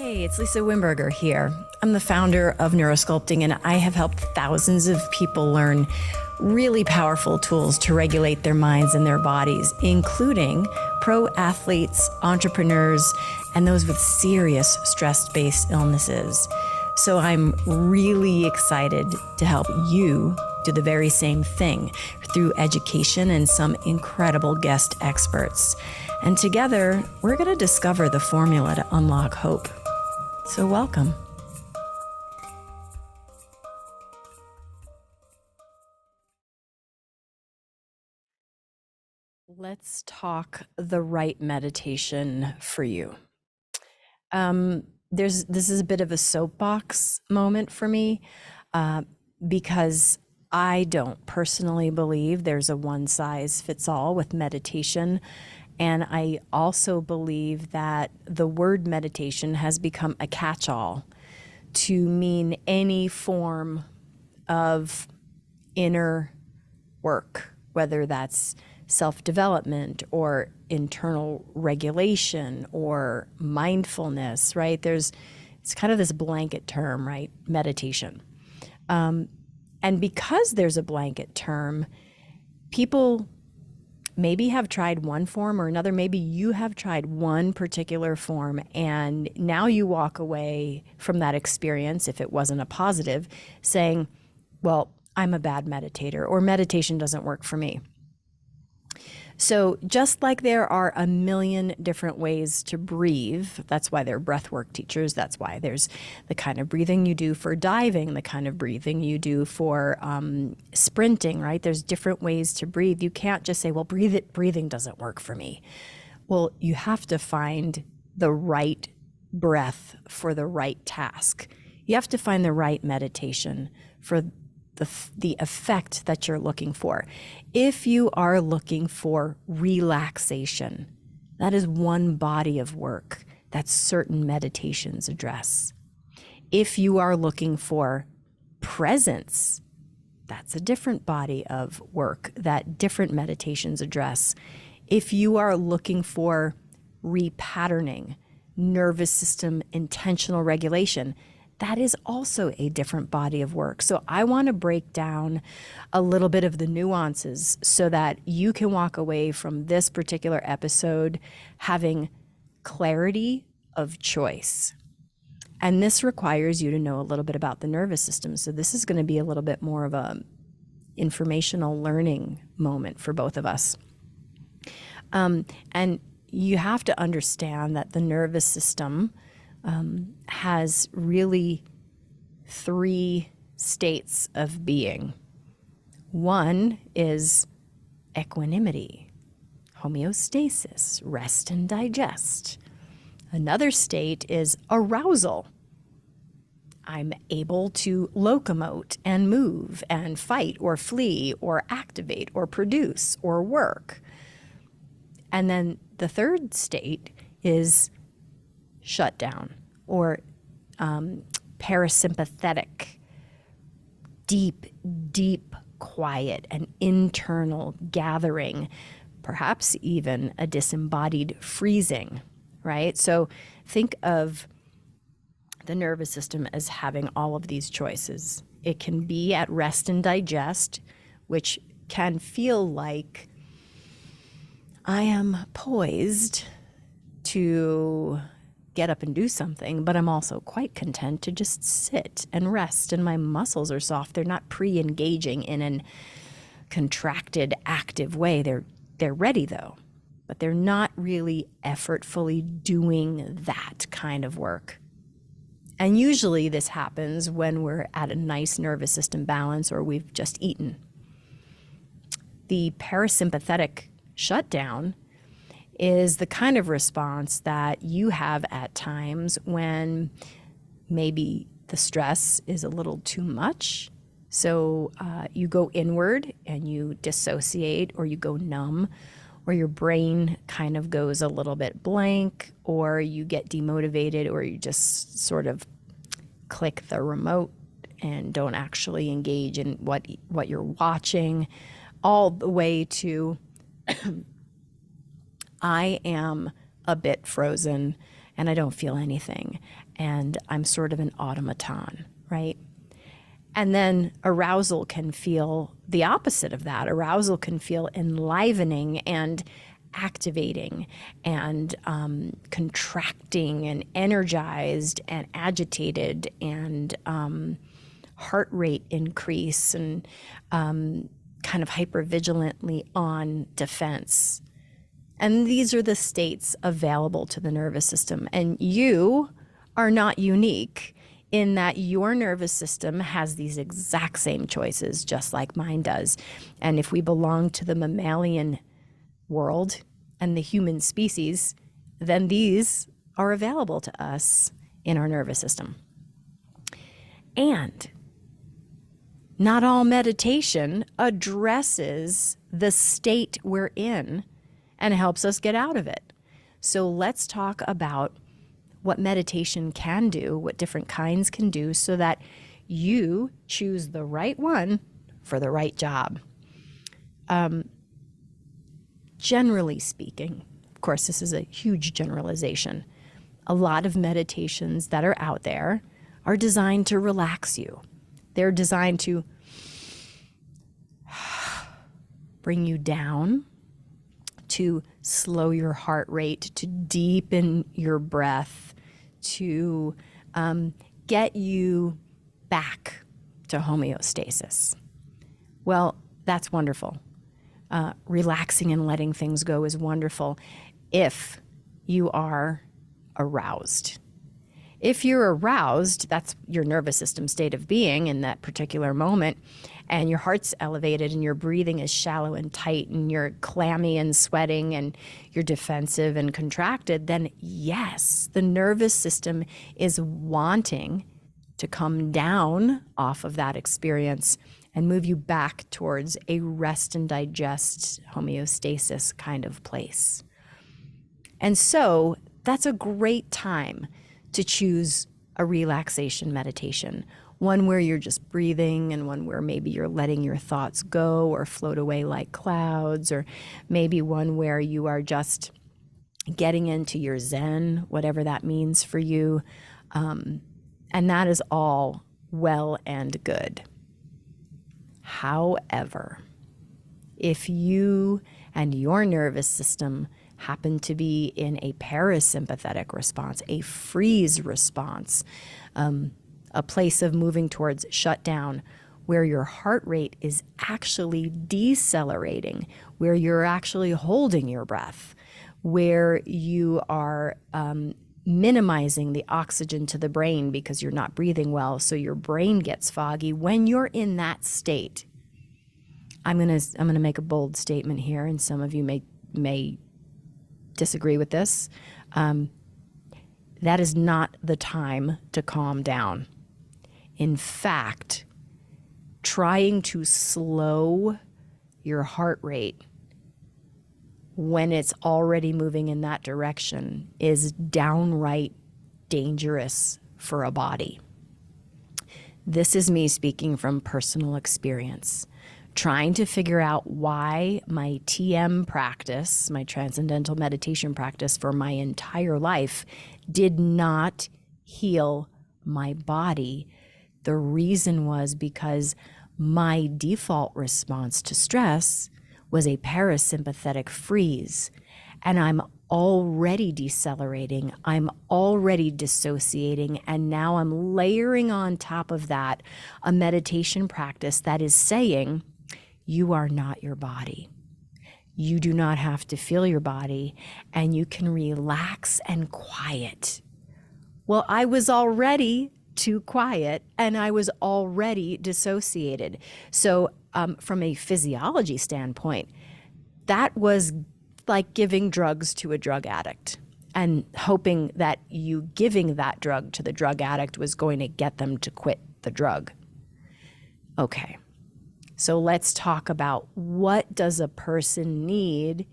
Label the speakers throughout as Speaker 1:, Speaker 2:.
Speaker 1: Hey, it's Lisa Wimberger here. I'm the founder of Neurosculpting, and I have helped thousands of people learn really powerful tools to regulate their minds and their bodies, including pro athletes, entrepreneurs, and those with serious stress-based illnesses. So I'm really excited to help you do the very same thing through education and some incredible guest experts. And together, we're going to discover the formula to unlock hope. So welcome. Let's talk the right meditation for you. This is a bit of a soapbox moment for me because I don't personally believe there's a one size fits all with meditation. And I also believe that the word meditation has become a catch-all to mean any form of inner work, whether that's self-development or internal regulation or mindfulness, right? It's kind of this blanket term, right? Meditation. And because there's a blanket term, people maybe have tried one form or another. Maybe you have tried one particular form, and now you walk away from that experience, if it wasn't a positive, saying, well, I'm a bad meditator, or meditation doesn't work for me. So just like there are a million different ways to breathe, that's why they're breathwork teachers. That's why there's the kind of breathing you do for diving, the kind of breathing you do for sprinting, right? There's different ways to breathe. You can't just say, well, breathing doesn't work for me. Well, you have to find the right breath for the right task. You have to find the right meditation for the effect that you're looking for. If you are looking for relaxation, that is one body of work that certain meditations address. If you are looking for presence, that's a different body of work that different meditations address. If you are looking for repatterning, nervous system intentional regulation, that is also a different body of work. So I want to break down a little bit of the nuances so that you can walk away from this particular episode having clarity of choice. And this requires you to know a little bit about the nervous system. So this is going to be a little bit more of a informational learning moment for both of us. And you have to understand that the nervous system has really three states of being. One is equanimity, homeostasis, rest and digest. Another state is arousal. I'm able to locomote and move and fight or flee or activate or produce or work. And then the third state is shut down, or parasympathetic, deep quiet, an internal gathering, perhaps even a disembodied freezing, right? So think of the nervous system as having all of these choices. It can be at rest and digest, which can feel like I am poised to get up and do something, but I'm also quite content to just sit and rest, and my muscles are soft. They're not pre-engaging in a contracted, active way. They're ready though, but they're not really effortfully doing that kind of work. And usually this happens when we're at a nice nervous system balance or we've just eaten. The parasympathetic shutdown is the kind of response that you have at times when maybe the stress is a little too much. So you go inward and you dissociate, or you go numb, or your brain kind of goes a little bit blank, or you get demotivated, or you just sort of click the remote and don't actually engage in what you're watching, all the way to I am a bit frozen and I don't feel anything. And I'm sort of an automaton, right? And then arousal can feel the opposite of that. Arousal can feel enlivening and activating and contracting and energized and agitated and heart rate increase and kind of hypervigilantly on defense. And these are the states available to the nervous system. And you are not unique in that your nervous system has these exact same choices, just like mine does. And if we belong to the mammalian world and the human species, then these are available to us in our nervous system. And not all meditation addresses the state we're in and helps us get out of it. So let's talk about what meditation can do, what different kinds can do, so that you choose the right one for the right job. Generally speaking, of course, this is a huge generalization. A lot of meditations that are out there are designed to relax you. They're designed to bring you down, to slow your heart rate, to deepen your breath, to get you back to homeostasis. Well, that's wonderful. Relaxing and letting things go is wonderful if you are aroused. If you're aroused, that's your nervous system state of being in that particular moment, and your heart's elevated and your breathing is shallow and tight and you're clammy and sweating and you're defensive and contracted, then yes, the nervous system is wanting to come down off of that experience and move you back towards a rest and digest homeostasis kind of place. And so that's a great time to choose a relaxation meditation, one where you're just breathing and one where maybe you're letting your thoughts go or float away like clouds, or maybe one where you are just getting into your Zen, whatever that means for you. And that is all well and good. However, if you and your nervous system happen to be in a parasympathetic response, a freeze response, a place of moving towards shutdown, where your heart rate is actually decelerating, where you're actually holding your breath, where you are minimizing the oxygen to the brain because you're not breathing well, so your brain gets foggy. When you're in that state, I'm gonna make a bold statement here, and some of you may disagree with this. That is not the time to calm down. In fact, trying to slow your heart rate when it's already moving in that direction is downright dangerous for a body. This is me speaking from personal experience, trying to figure out why my TM practice, my transcendental meditation practice for my entire life, did not heal my body. The reason was because my default response to stress was a parasympathetic freeze, and I'm already decelerating, I'm already dissociating, and now I'm layering on top of that a meditation practice that is saying, you are not your body. You do not have to feel your body, and you can relax and quiet. Well, I was already too quiet, and I was already dissociated. So from a physiology standpoint, that was like giving drugs to a drug addict and hoping that you giving that drug to the drug addict was going to get them to quit the drug. Okay, so let's talk about what does a person need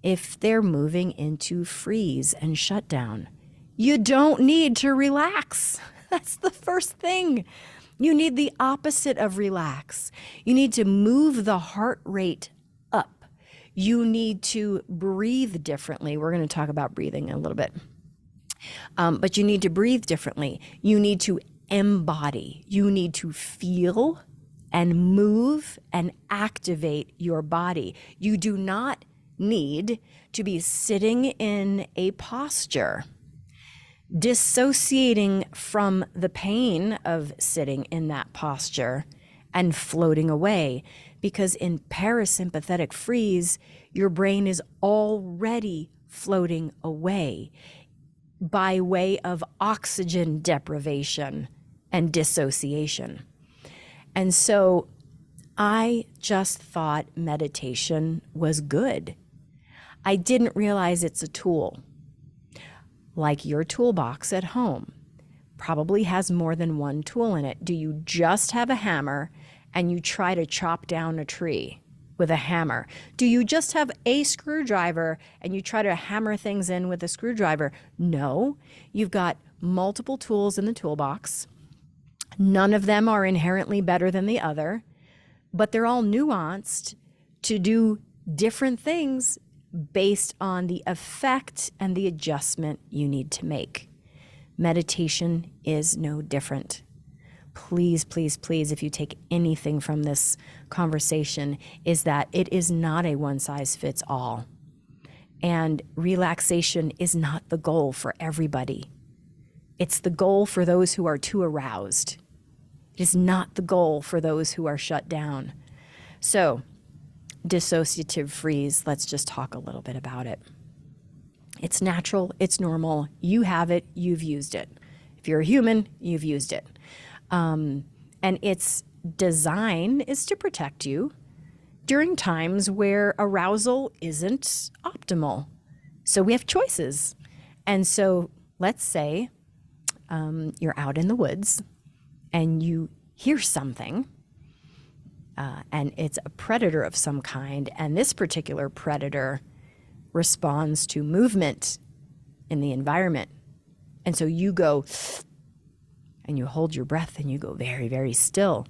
Speaker 1: if they're moving into freeze and shutdown. You don't need to relax. That's the first thing. You need the opposite of relax. You need to move the heart rate up. You need to breathe differently. We're going to talk about breathing in a little bit. But you need to breathe differently. You need to embody. You need to feel and move and activate your body. You do not need to be sitting in a posture, dissociating from the pain of sitting in that posture and floating away. Because in parasympathetic freeze, your brain is already floating away by way of oxygen deprivation and dissociation. And so I just thought meditation was good. I didn't realize it's a tool. Like your toolbox at home probably has more than one tool in it. Do you just have a hammer and you try to chop down a tree with a hammer? Do you just have a screwdriver and you try to hammer things in with a screwdriver? No, you've got multiple tools in the toolbox. None of them are inherently better than the other, but they're all nuanced to do different things based on the effect and the adjustment you need to make. Meditation is no different. Please, please, please, if you take anything from this conversation, is that it is not a one-size-fits-all. And relaxation is not the goal for everybody. It's the goal for those who are too aroused. It is not the goal for those who are shut down. So, dissociative freeze, let's just talk a little bit about it. It's natural, it's normal, you have it, you've used it. If you're a human, you've used it. And its design is to protect you during times where arousal isn't optimal. So we have choices. And so let's say you're out in the woods and you hear something, and it's a predator of some kind, and this particular predator responds to movement in the environment. And so you go and you hold your breath and you go very, very still.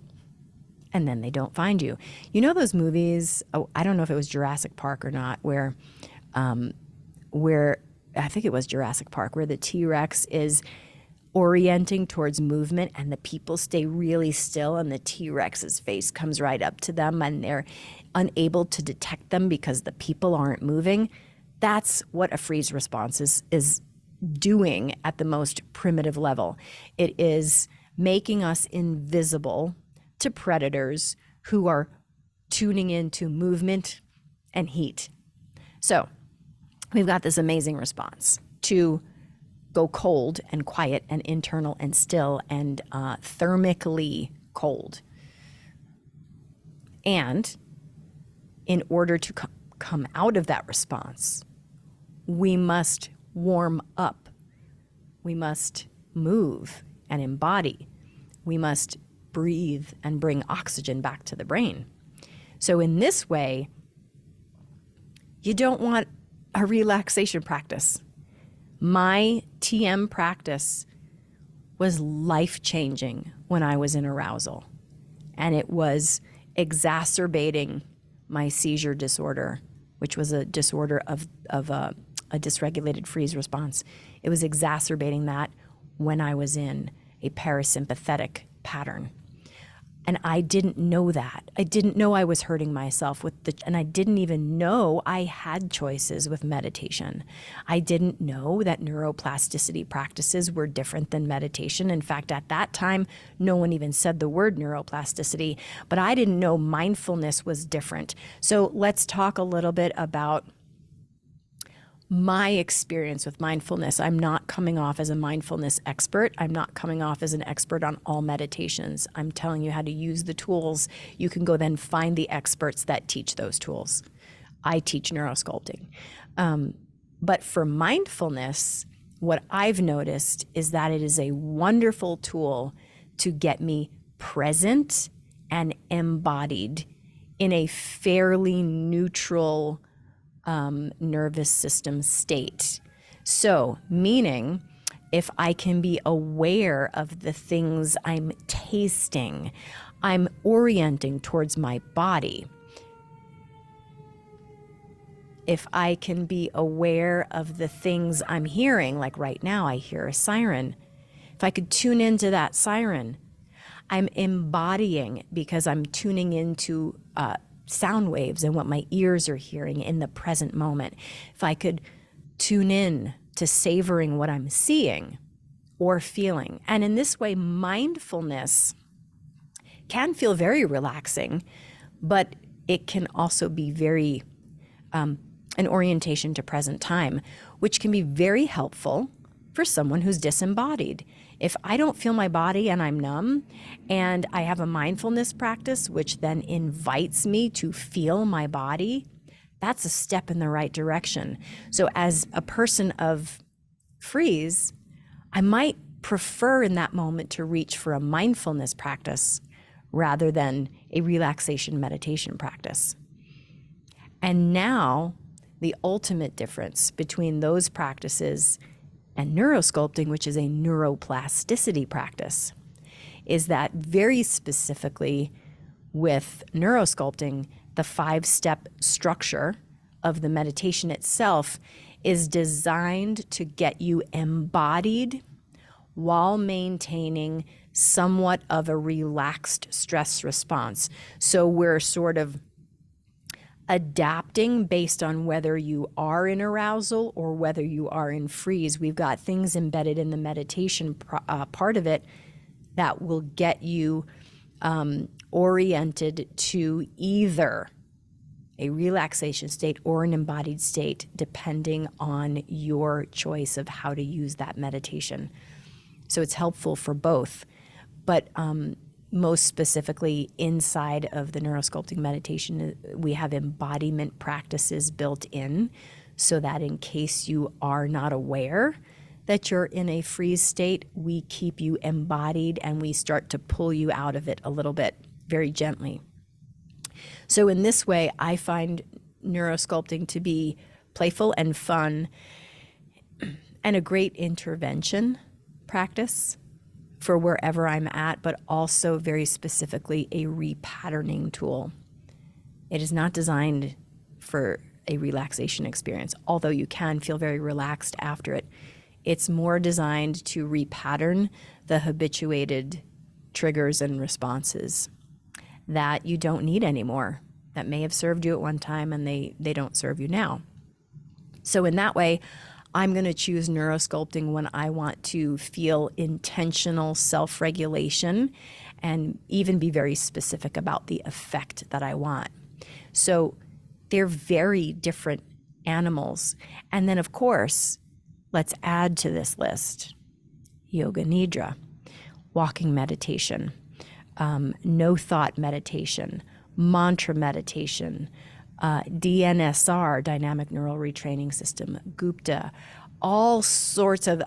Speaker 1: And then they don't find you. You know those movies, I don't know if it was Jurassic Park or not, where I think it was Jurassic Park, where the T-Rex is orienting towards movement and the people stay really still and the T-Rex's face comes right up to them and they're unable to detect them because the people aren't moving. That's what a freeze response is doing at the most primitive level. It is making us invisible to predators who are tuning into movement and heat. So we've got this amazing response to go cold and quiet and internal and still and thermically cold. And in order to come out of that response, we must warm up. We must move and embody. We must breathe and bring oxygen back to the brain. So in this way, you don't want a relaxation practice. My TM practice was life-changing when I was in arousal, and it was exacerbating my seizure disorder, which was a disorder of a dysregulated freeze response. It was exacerbating that when I was in a parasympathetic pattern. And I didn't know that. I didn't know I was hurting myself and I didn't even know I had choices with meditation. I didn't know that neuroplasticity practices were different than meditation. In fact, at that time, no one even said the word neuroplasticity, but I didn't know mindfulness was different. So let's talk a little bit about my experience with mindfulness. I'm not coming off as a mindfulness expert. I'm not coming off as an expert on all meditations. I'm telling you how to use the tools. You can go then find the experts that teach those tools. I teach neurosculpting. But for mindfulness, what I've noticed is that it is a wonderful tool to get me present and embodied in a fairly neutral nervous system state. So, meaning if I can be aware of the things I'm tasting, I'm orienting towards my body. if I can be aware of the things I'm hearing, like right now I hear a siren, if I could tune into that siren, I'm embodying because I'm tuning into sound waves and what my ears are hearing in the present moment. If I could tune in to savoring what I'm seeing or feeling. And in this way, mindfulness can feel very relaxing, but it can also be very an orientation to present time, which can be very helpful for someone who's disembodied. If I don't feel my body and I'm numb, and I have a mindfulness practice, which then invites me to feel my body, that's a step in the right direction. So as a person of freeze, I might prefer in that moment to reach for a mindfulness practice rather than a relaxation meditation practice. And now the ultimate difference between those practices and neurosculpting, which is a neuroplasticity practice, is that very specifically with neurosculpting, the 5-step structure of the meditation itself is designed to get you embodied while maintaining somewhat of a relaxed stress response. So we're sort of adapting based on whether you are in arousal or whether you are in freeze. We've got things embedded in the meditation part of it that will get you oriented to either a relaxation state or an embodied state, depending on your choice of how to use that meditation. So it's helpful for both. But most specifically inside of the neurosculpting meditation, we have embodiment practices built in so that in case you are not aware that you're in a freeze state, we keep you embodied and we start to pull you out of it a little bit, very gently. So in this way, I find neurosculpting to be playful and fun and a great intervention practice for wherever I'm at, but also very specifically a repatterning tool. It is not designed for a relaxation experience, although you can feel very relaxed after it. It's more designed to repattern the habituated triggers and responses that you don't need anymore, that may have served you at one time and they don't serve you now. So in that way, I'm going to choose neurosculpting when I want to feel intentional self-regulation and even be very specific about the effect that I want. So they're very different animals. And then, of course, let's add to this list yoga nidra, walking meditation, no thought meditation, mantra meditation, DNSR, dynamic neural retraining system, Gupta, all sorts of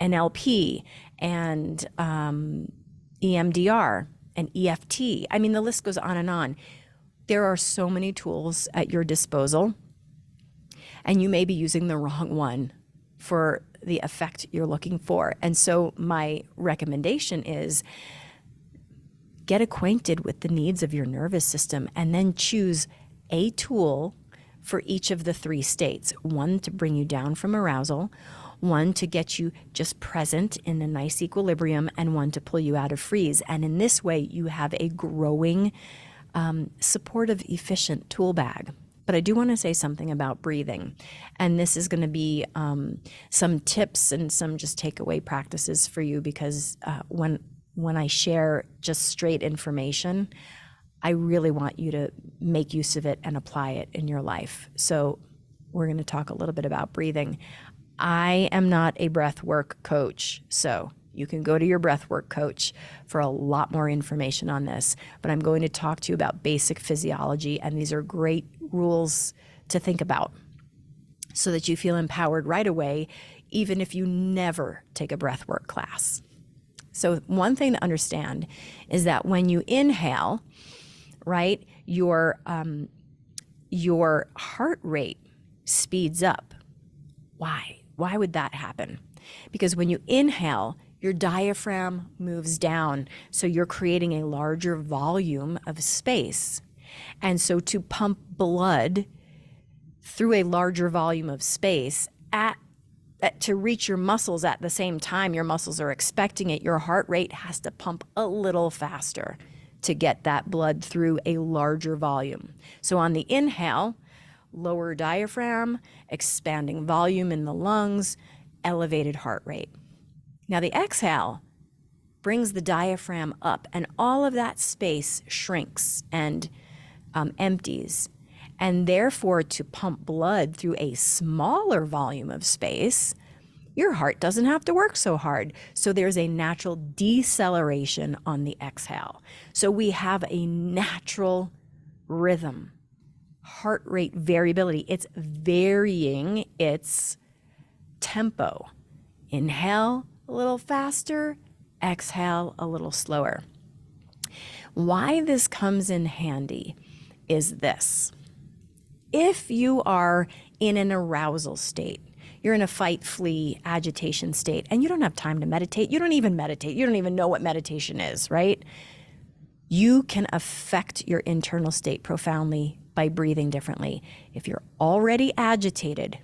Speaker 1: NLP and EMDR and EFT. I mean, the list goes on and on. There are so many tools at your disposal, and you may be using the wrong one for the effect you're looking for. And so my recommendation is get acquainted with the needs of your nervous system and then choose a tool for each of the 3 states. One to bring you down from arousal, one to get you just present in a nice equilibrium, and one to pull you out of freeze. And in this way, you have a growing, supportive, efficient tool bag. But I do want to say something about breathing. And this is going to be some tips and some just takeaway practices for you, because when I share just straight information, I really want you to make use of it and apply it in your life. So we're going to talk a little bit about breathing. I am not a breath work coach, so you can go to your breath work coach for a lot more information on this. But I'm going to talk to you about basic physiology, and these are great rules to think about so that you feel empowered right away, even if you never take a breath work class. So one thing to understand is that when you inhale, right, your heart rate speeds up. Why? Why would that happen? Because when you inhale, your diaphragm moves down, so you're creating a larger volume of space. And so to pump blood through a larger volume of space to reach your muscles at the same time your muscles are expecting it, your heart rate has to pump a little faster to get that blood through a larger volume. So on the inhale, lower diaphragm, expanding volume in the lungs, elevated heart rate. Now the exhale brings the diaphragm up, and all of that space shrinks and empties. And therefore, to pump blood through a smaller volume of space, your heart doesn't have to work so hard. So there's a natural deceleration on the exhale. So we have a natural rhythm, heart rate variability. It's varying its tempo. Inhale a little faster, exhale a little slower. Why this comes in handy is this. If you are in an arousal state, you're in a fight, flee, agitation state, and you don't have time to meditate, you don't even meditate, you don't even know what meditation is, right? You can affect your internal state profoundly by breathing differently. If you're already agitated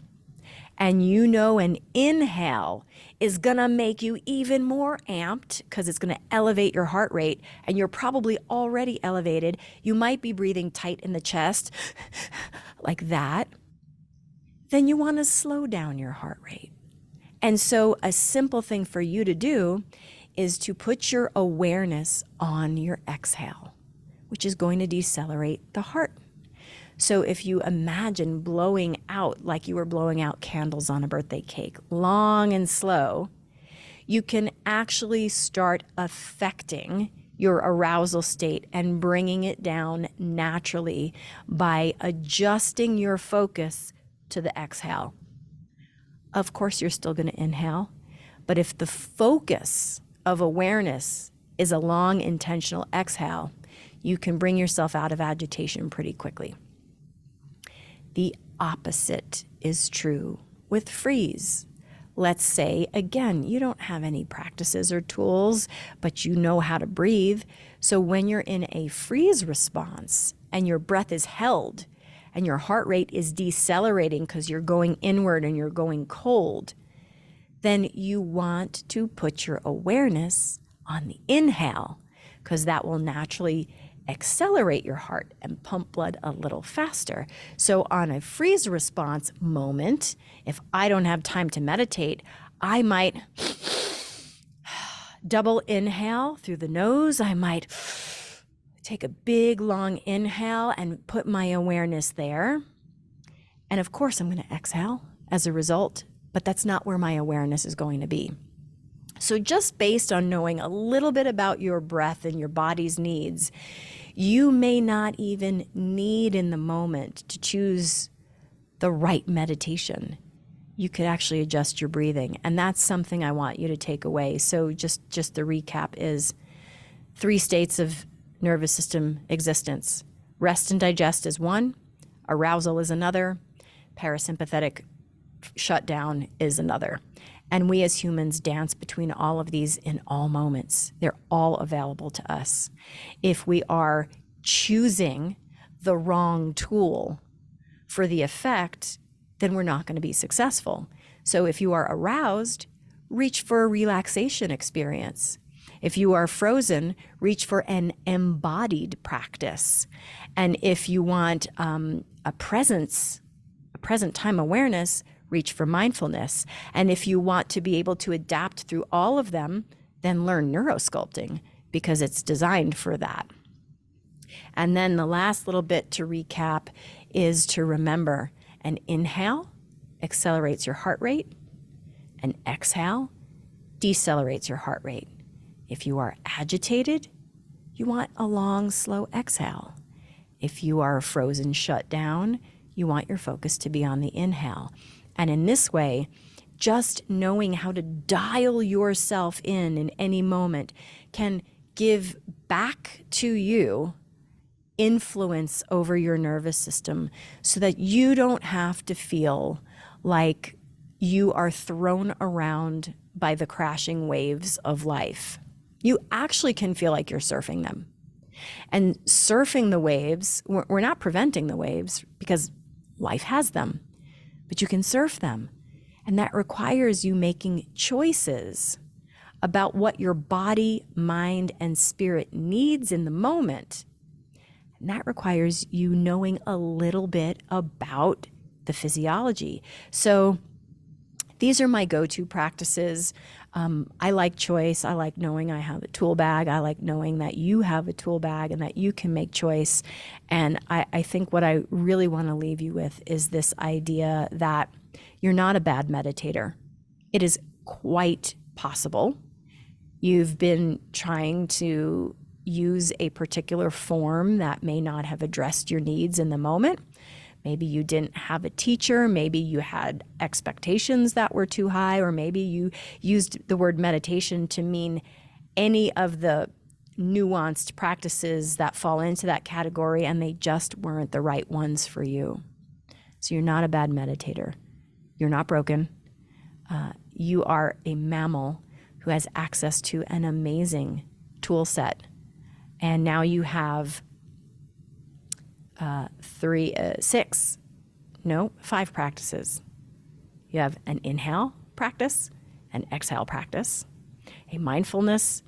Speaker 1: and you know an inhale is gonna make you even more amped because it's gonna elevate your heart rate, and you're probably already elevated, you might be breathing tight in the chest like that, then you wanna slow down your heart rate. And so a simple thing for you to do is to put your awareness on your exhale, which is going to decelerate the heart. So if you imagine blowing out like you were blowing out candles on a birthday cake, long and slow, you can actually start affecting your arousal state and bringing it down naturally by adjusting your focus to the exhale. Of course, you're still going to inhale, but if the focus of awareness is a long, intentional exhale, you can bring yourself out of agitation pretty quickly. The opposite is true with freeze. Let's say, again, you don't have any practices or tools, but you know how to breathe. So when you're in a freeze response and your breath is held and your heart rate is decelerating because you're going inward and you're going cold, then you want to put your awareness on the inhale, because that will naturally accelerate your heart and pump blood a little faster. So on a freeze response moment, if I don't have time to meditate, I might double inhale through the nose. I might take a big long inhale and put my awareness there. And of course, I'm going to exhale as a result, but that's not where my awareness is going to be. So just based on knowing a little bit about your breath and your body's needs, you may not even need in the moment to choose the right meditation. You could actually adjust your breathing. And that's something I want you to take away. So just the recap is 3 states of nervous system existence. Rest and digest is one, arousal is another, parasympathetic shutdown is another. And we as humans dance between all of these in all moments. They're all available to us. If we are choosing the wrong tool for the effect, then we're not going to be successful. So if you are aroused, reach for a relaxation experience. If you are frozen, reach for an embodied practice. And if you want a present time awareness, reach for mindfulness. And if you want to be able to adapt through all of them, then learn neurosculpting, because it's designed for that. And then the last little bit to recap is to remember an inhale accelerates your heart rate, an exhale decelerates your heart rate. If you are agitated, you want a long, slow exhale. If you are frozen, shut down, you want your focus to be on the inhale. And in this way, just knowing how to dial yourself in any moment can give back to you influence over your nervous system, so that you don't have to feel like you are thrown around by the crashing waves of life. You actually can feel like you're surfing them. And surfing the waves, we're not preventing the waves, because Life has them, but you can surf them. And that requires you making choices about what your body, mind, and spirit needs in the moment. And that requires you knowing a little bit about the physiology. So these are my go-to practices. I like choice. I like knowing I have a tool bag. I like knowing that you have a tool bag and that you can make choice. And I think what I really want to leave you with is this idea that you're not a bad meditator. It is quite possible you've been trying to use a particular form that may not have addressed your needs in the moment. Maybe you didn't have a teacher, maybe you had expectations that were too high, or maybe you used the word meditation to mean any of the nuanced practices that fall into that category, and they just weren't the right ones for you. So you're not a bad meditator. You're not broken. You are a mammal who has access to an amazing tool set. And now you have 5 practices. You have an inhale practice, an exhale practice, a mindfulness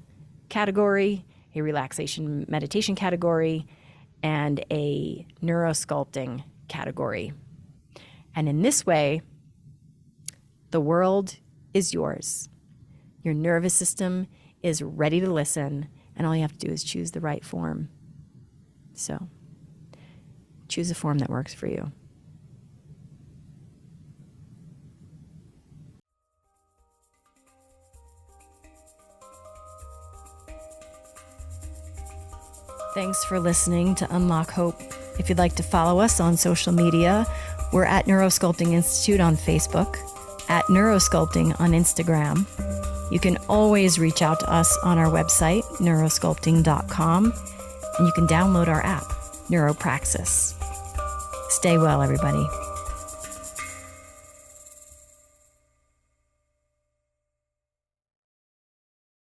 Speaker 1: category, a relaxation meditation category, and a neurosculpting category. And in this way, the world is yours. Your nervous system is ready to listen, and all you have to do is choose the right form. So choose a form that works for you. Thanks for listening to Unlock Hope. If you'd like to follow us on social media, we're at Neurosculpting Institute on Facebook, at Neurosculpting on Instagram. You can always reach out to us on our website, neurosculpting.com, and you can download our app, Neuropraxis. Stay well, everybody.